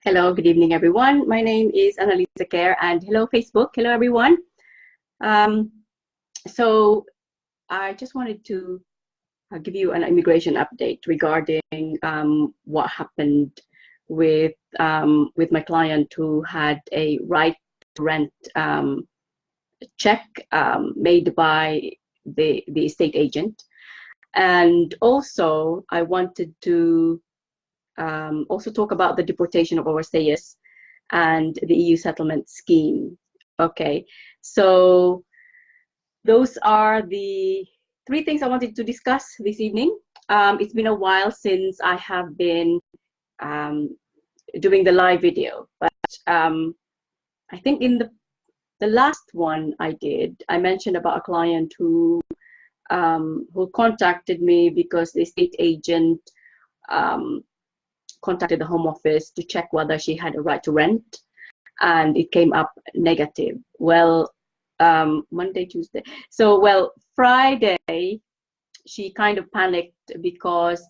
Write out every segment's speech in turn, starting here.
Hello, good evening, everyone. My name is Annalisa Kerr, and hello, Facebook. Hello, everyone. Um, so I just wanted to give you an immigration update regarding what happened with my client who had a right to rent check made by the estate agent. And also, I wanted to also talk about the deportation of overstayers and the EU settlement scheme. Okay, so those are the three things I wanted to discuss this evening. It's been a while since I have been doing the live video, but I think in the last one I did, I mentioned about a client who contacted me because the estate agent contacted the Home Office to check whether she had a right to rent, and it came up negative. Well, Monday, Tuesday. So, well, Friday, she kind of panicked because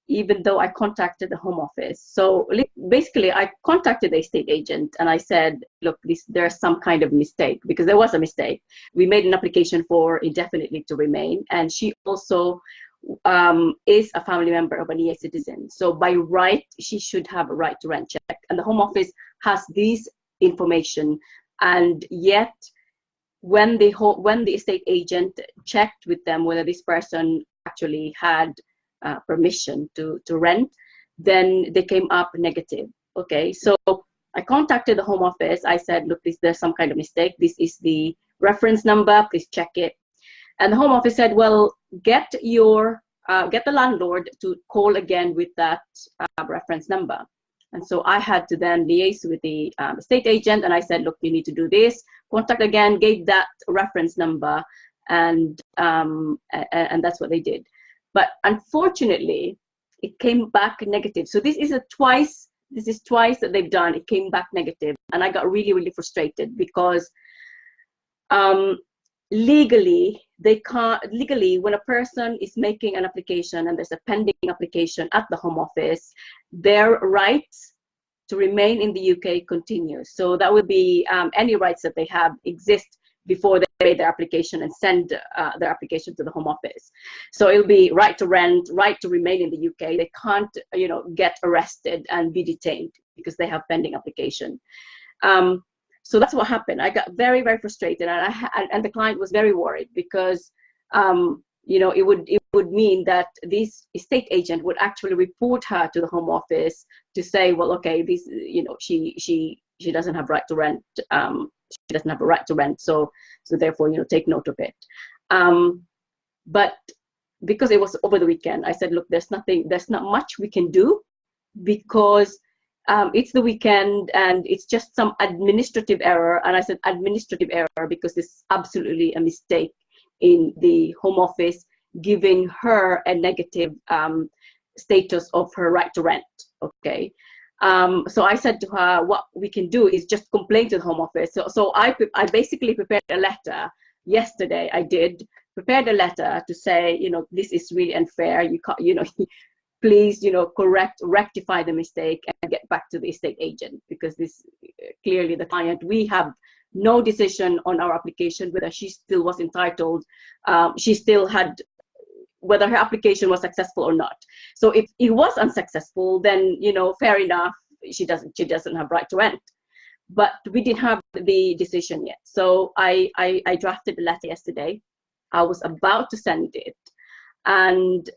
even though I contacted the Home Office, so basically I contacted the estate agent and I said, look, there's some kind of mistake, because there was a mistake. We made an application for indefinite leave to remain, and she also is a family member of an EA citizen. So by right, she should have a right to rent check. And the Home Office has this information. And yet, when the estate agent checked with them whether this person actually had permission to rent, then they came up negative. Okay, so I contacted the Home Office. I said, look, there's some kind of mistake. This is the reference number. Please check it. And the Home Office said, well, get the landlord to call again with that reference number. And so I had to then liaise with the estate agent, and I said, look, you need to do this. Contact again, gave that reference number, and that's what they did. But unfortunately, it came back negative. So this is twice that they've done. It came back negative, and I got really, really frustrated because legally, when a person is making an application and there's a pending application at the Home Office, their rights to remain in the UK continues. So that would be any rights that they have exist before they made their application and send their application to the Home Office. So it'll be right to rent, right to remain in the UK. They can't, get arrested and be detained because they have pending application. So that's what happened. I got very, very frustrated, and the client was very worried because, it would mean that this estate agent would actually report her to the Home Office to say, well, okay, this, she doesn't have right to rent. She doesn't have a right to rent. So therefore, take note of it. But because it was over the weekend, I said, look, there's not much we can do because it's the weekend and it's just some administrative error. And I said administrative error because it's absolutely a mistake in the Home Office giving her a negative status of her right to rent. Okay. So I said to her, what we can do is just complain to the Home Office. So I basically prepared a letter yesterday. I did prepared a letter to say, this is really unfair. You can't, please, rectify the mistake and get back to the estate agent, because this clearly the client, we have no decision on our application whether she still was entitled. She still had, whether her application was successful or not. So if it was unsuccessful, then, fair enough, she doesn't have right to rent. But we didn't have the decision yet. So I drafted the letter yesterday. I was about to send it. And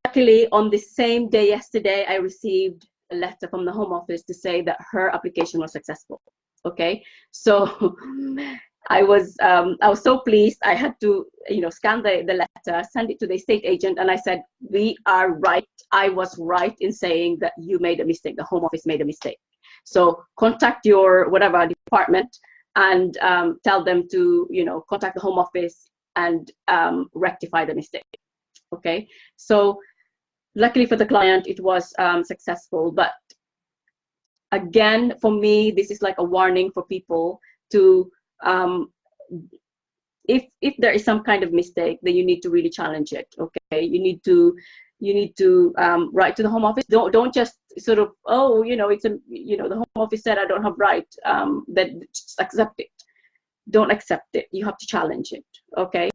luckily, on the same day yesterday, I received a letter from the Home Office to say that her application was successful. Okay, so I was so pleased. I had to, scan the letter, send it to the estate agent, and I said, we are right. I was right in saying that you made a mistake. The Home Office made a mistake. So contact your whatever department and tell them to, contact the Home Office and rectify the mistake. Okay, so luckily for the client, it was successful. But again, for me, this is like a warning for people to, if there is some kind of mistake, then you need to really challenge it. Okay, you need to You need to write to the Home Office. Don't just sort of, oh, it's a, the Home Office said I don't have right, then just accept it. Don't accept it. You have to challenge it. Okay.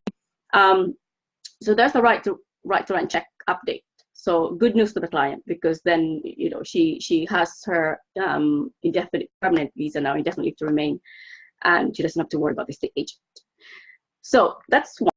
So there's the right to run check update. So good news for the client, because then she has her indefinite permanent visa now, indefinitely to remain, and she doesn't have to worry about the state agent. So that's one.